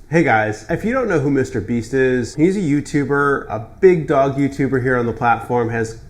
Hey guys, if you don't know who MrBeast is, he's a YouTuber, a big dog YouTuber here on the platform, has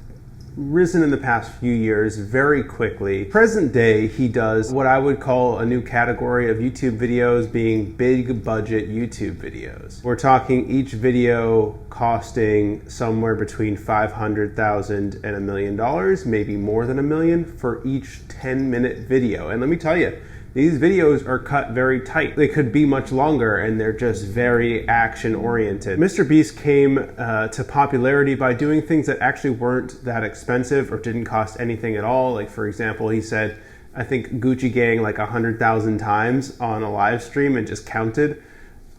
risen in the past few years very quickly. Present day, he does what I would call a new category of YouTube videos, being big budget YouTube videos. We're talking each video costing somewhere between $500,000 and $1 million, maybe more than $1 million for each 10-minute video. And let me tell you, these videos are cut very tight. They could be much longer and they're just very action oriented. MrBeast came to popularity by doing things that actually weren't that expensive or didn't cost anything at all. Like for example, he said, I think Gucci Gang like 100,000 times on a live stream and just counted.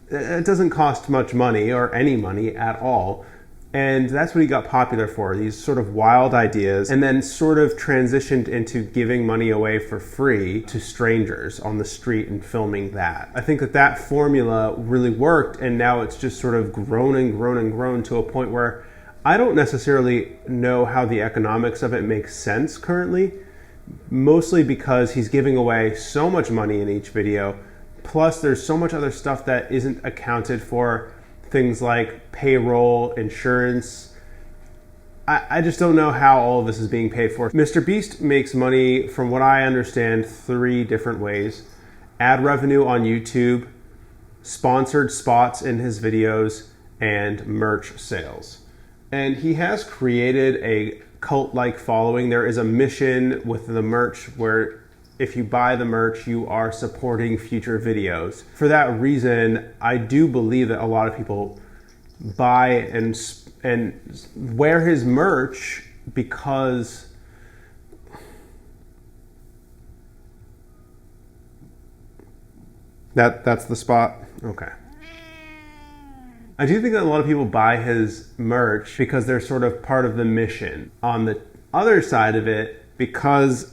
It doesn't cost much money or any money at all. And that's what he got popular for, these sort of wild ideas, and then sort of transitioned into giving money away for free to strangers on the street and filming that. I think that formula really worked, and now it's just sort of grown and grown and grown to a point where I don't necessarily know how the economics of it makes sense currently, mostly because he's giving away so much money in each video, plus there's so much other stuff that isn't accounted for. Things like payroll, insurance. I just don't know how all of this is being paid for. MrBeast makes money, from what I understand, 3 different ways. Ad revenue on YouTube, sponsored spots in his videos, and merch sales. And he has created a cult-like following. There is a mission with the merch where if you buy the merch, you are supporting future videos. For that reason, I do believe that a lot of people buy and wear his merch because that's the spot. Okay. I do think that a lot of people buy his merch because they're sort of part of the mission. On the other side of it, because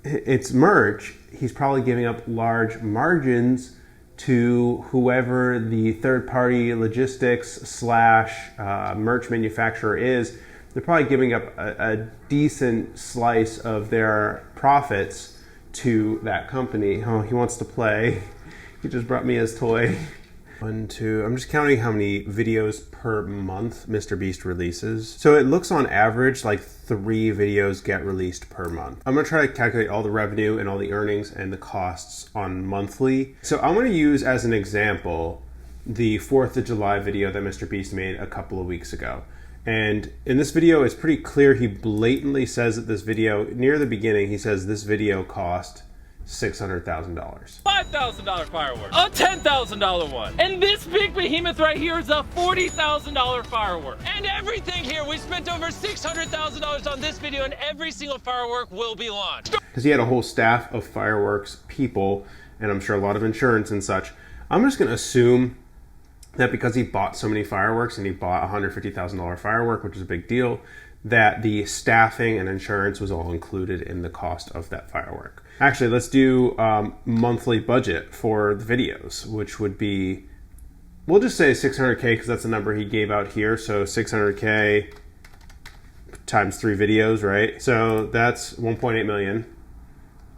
it's merch, he's probably giving up large margins to whoever the third-party logistics / merch manufacturer is. They're probably giving up a decent slice of their profits to that company. Oh, he wants to play. He just brought me his toy. 1, 2, I'm just counting how many videos per month MrBeast releases. So it looks on average like 3 videos get released per month. I'm gonna try to calculate all the revenue and all the earnings and the costs on monthly. So I'm gonna use as an example the 4th of July video that MrBeast made a couple of weeks ago. And in this video, it's pretty clear he blatantly says that this video, near the beginning, he says this video cost $600,000. $5,000 firework, a $10,000 one, and this big behemoth right here is a $40,000 firework. And everything here, we spent over $600,000 on this video, and every single firework will be launched. Because he had a whole staff of fireworks people, and I'm sure a lot of insurance and such. I'm just going to assume that because he bought so many fireworks, and he bought a $150,000 firework, which is a big deal, that the staffing and insurance was all included in the cost of that firework. Actually, let's do monthly budget for the videos, which would be, we'll just say 600K because that's the number he gave out here. So 600K times 3 videos, right? So that's 1.8 million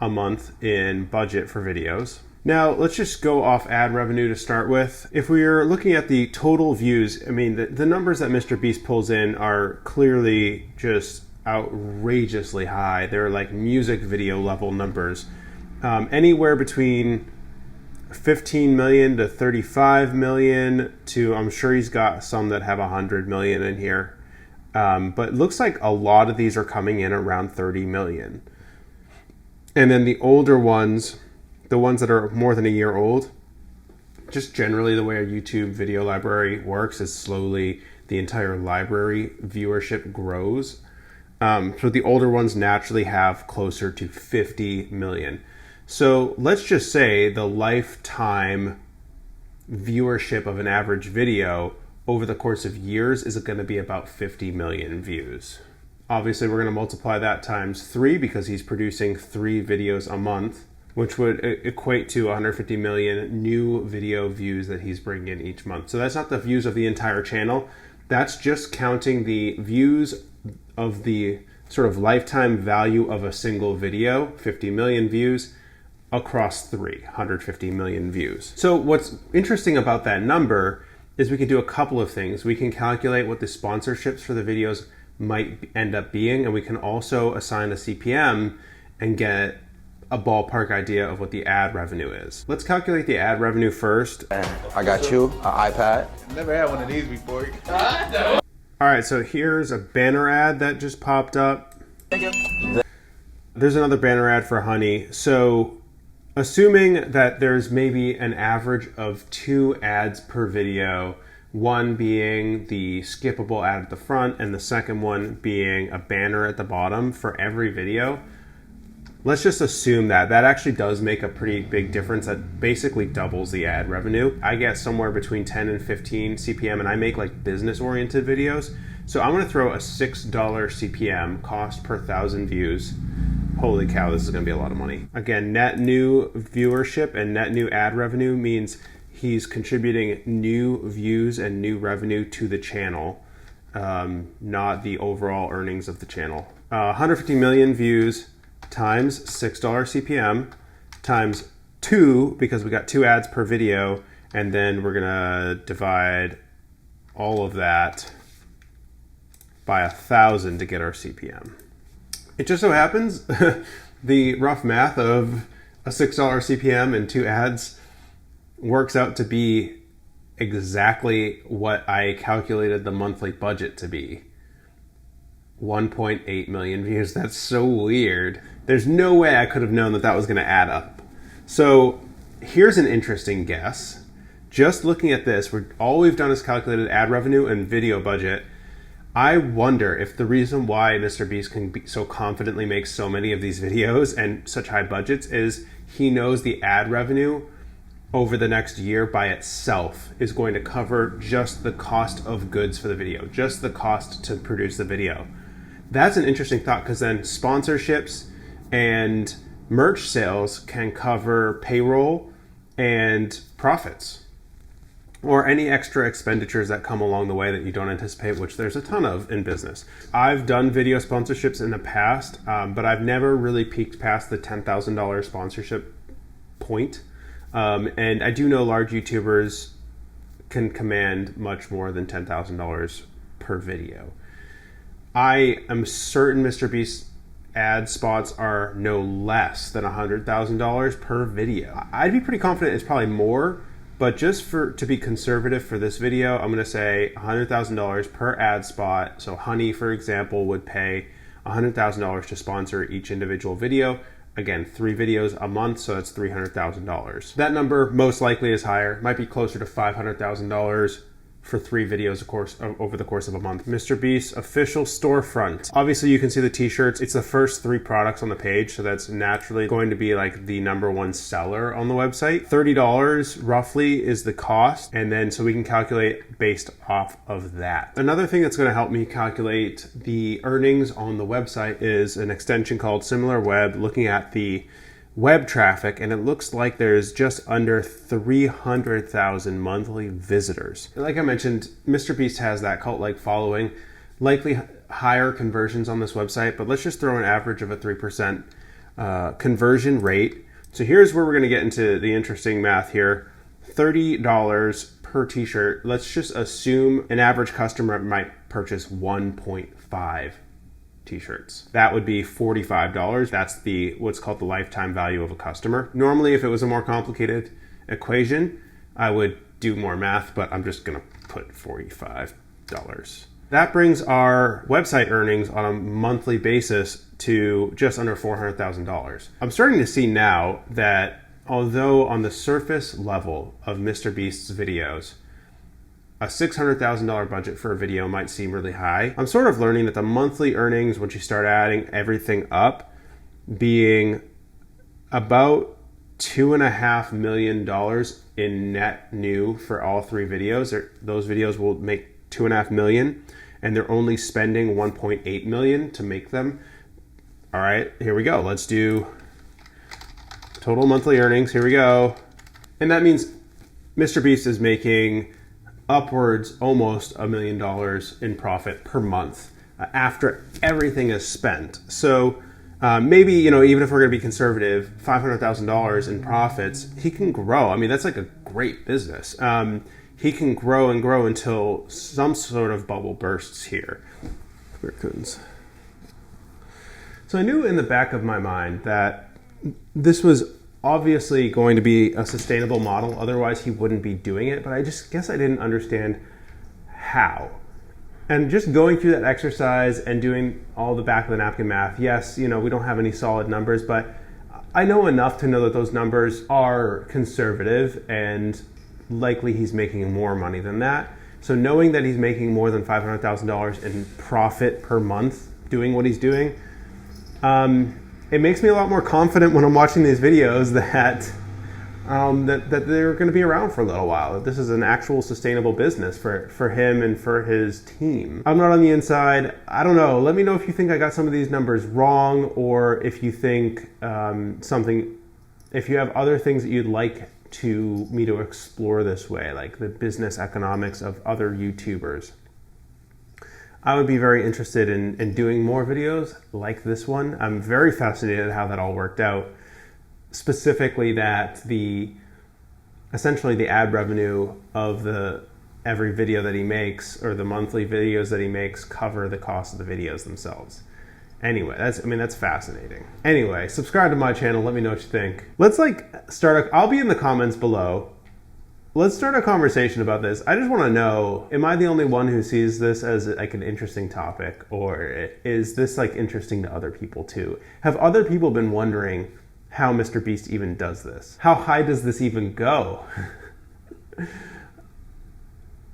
a month in budget for videos. Now, let's just go off ad revenue to start with. If we are looking at the total views, I mean, the numbers that MrBeast pulls in are clearly just outrageously high. They're like music video level numbers. Anywhere between 15 million to 35 million to, I'm sure he's got some that have 100 million in here. But it looks like a lot of these are coming in around 30 million. And then the older ones, the ones that are more than a year old, just generally the way a YouTube video library works is slowly the entire library viewership grows. So the older ones naturally have closer to 50 million. So let's just say the lifetime viewership of an average video over the course of years is going to be about 50 million views. Obviously, we're going to multiply that times 3 because he's producing 3 videos a month, which would equate to 150 million new video views that he's bringing in each month. So that's not the views of the entire channel. That's just counting the views of the sort of lifetime value of a single video, 50 million views, across 150 million views. So what's interesting about that number is we can do a couple of things. We can calculate what the sponsorships for the videos might end up being, and we can also assign a CPM and get a ballpark idea of what the ad revenue is. Let's calculate the ad revenue first. I got you an iPad. Never had one of these before. All right, so here's a banner ad that just popped up. Thank you. There's another banner ad for honey. So assuming that there's maybe an average of 2 ads per video, one being the skippable ad at the front and the second one being a banner at the bottom for every video, let's just assume that actually does make a pretty big difference. That basically doubles the ad revenue. I get somewhere between 10 and 15 CPM, and I make like business-oriented videos. So I'm gonna throw a $6 CPM, cost per 1,000 views. Holy cow, this is gonna be a lot of money. Again, net new viewership and net new ad revenue means he's contributing new views and new revenue to the channel, not the overall earnings of the channel. 150 million views times $6 CPM times 2, because we got 2 ads per video, and then we're gonna divide all of that by 1,000 to get our CPM. It just so happens the rough math of a $6 CPM and 2 ads works out to be exactly what I calculated the monthly budget to be. 1.8 million views. That's so weird. There's no way I could have known that was going to add up. So here's an interesting guess. Just looking at this, all we've done is calculated ad revenue and video budget. I wonder if the reason why MrBeast can so confidently make so many of these videos and such high budgets is he knows the ad revenue over the next year by itself is going to cover just the cost of goods for the video, just the cost to produce the video. That's an interesting thought, because then sponsorships and merch sales can cover payroll and profits, or any extra expenditures that come along the way that you don't anticipate, which there's a ton of in business. I've done video sponsorships in the past, but I've never really peaked past the $10,000 sponsorship point. And I do know large YouTubers can command much more than $10,000 per video. I am certain MrBeast ad spots are no less than $100,000 per video. I'd be pretty confident it's probably more, but just to be conservative for this video, I'm going to say $100,000 per ad spot. So Honey, for example, would pay $100,000 to sponsor each individual video. Again, 3 videos a month, so that's $300,000. That number most likely is higher, might be closer to $500,000 for 3 videos, of course, over the course of a month. MrBeast's official storefront. Obviously, you can see the t-shirts. It's the first 3 products on the page, so that's naturally going to be like the #1 seller on the website. $30 roughly is the cost, and then so we can calculate based off of that. Another thing that's going to help me calculate the earnings on the website is an extension called SimilarWeb, looking at the web traffic, and it looks like there's just under 300,000 monthly visitors. Like I mentioned, MrBeast has that cult-like following, likely higher conversions on this website, but let's just throw an average of a 3% conversion rate. So here's where we're going to get into the interesting math here. $30 per t-shirt. Let's just assume an average customer might purchase 1.5 t-shirts. That would be $45. That's what's called the lifetime value of a customer. Normally, if it was a more complicated equation, I would do more math, but I'm just gonna put $45. That brings our website earnings on a monthly basis to just under $400,000. I'm starting to see now that although on the surface level of MrBeast's videos, a $600,000 budget for a video might seem really high, I'm sort of learning that the monthly earnings, once you start adding everything up, being about $2.5 million in net new for all 3 videos. Those videos will make $2.5 million, and they're only spending $1.8 million to make them. All right, here we go. Let's do total monthly earnings. Here we go. And that means MrBeast is making upwards almost $1 million in profit per month after everything is spent. So Maybe, even if we're going to be conservative, $500,000 in profits, he can grow. I mean, that's like a great business. He can grow and grow until some sort of bubble bursts here. Raccoons. So I knew in the back of my mind that this was obviously going to be a sustainable model. Otherwise, he wouldn't be doing it. But I just guess I didn't understand how. And just going through that exercise and doing all the back of the napkin math, yes, we don't have any solid numbers, but I know enough to know that those numbers are conservative and likely he's making more money than that. So knowing that he's making more than $500,000 in profit per month doing what he's doing, it makes me a lot more confident when I'm watching these videos that they're going to be around for a little while. That this is an actual sustainable business for him and for his team. I'm not on the inside. I don't know. Let me know if you think I got some of these numbers wrong, or if you think if you have other things that you'd like me to explore this way, like the business economics of other YouTubers. I would be very interested in doing more videos like this one. I'm very fascinated how that all worked out. Specifically that essentially the ad revenue of every video that he makes, or the monthly videos that he makes, cover the cost of the videos themselves. Anyway, that's fascinating. Anyway, subscribe to my channel. Let me know what you think. Let's I'll be in the comments below. Let's start a conversation about this. I just want to know, am I the only one who sees this as like an interesting topic, or is this interesting to other people too? Have other people been wondering how MrBeast even does this? How high does this even go?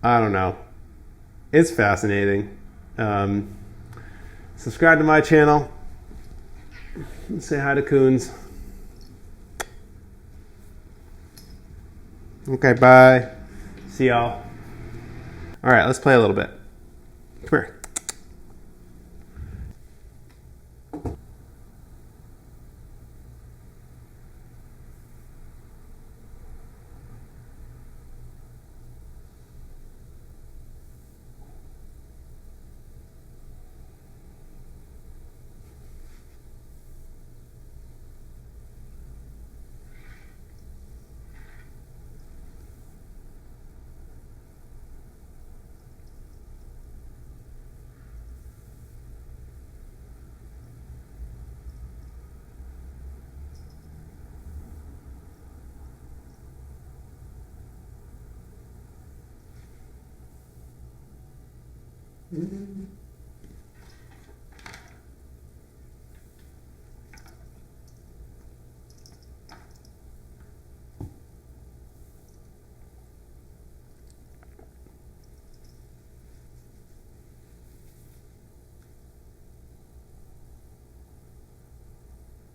I don't know. It's fascinating. Subscribe to my channel. Say hi to Coons. Okay, bye. See y'all. All right, let's play a little bit. Come here. Mm-hmm.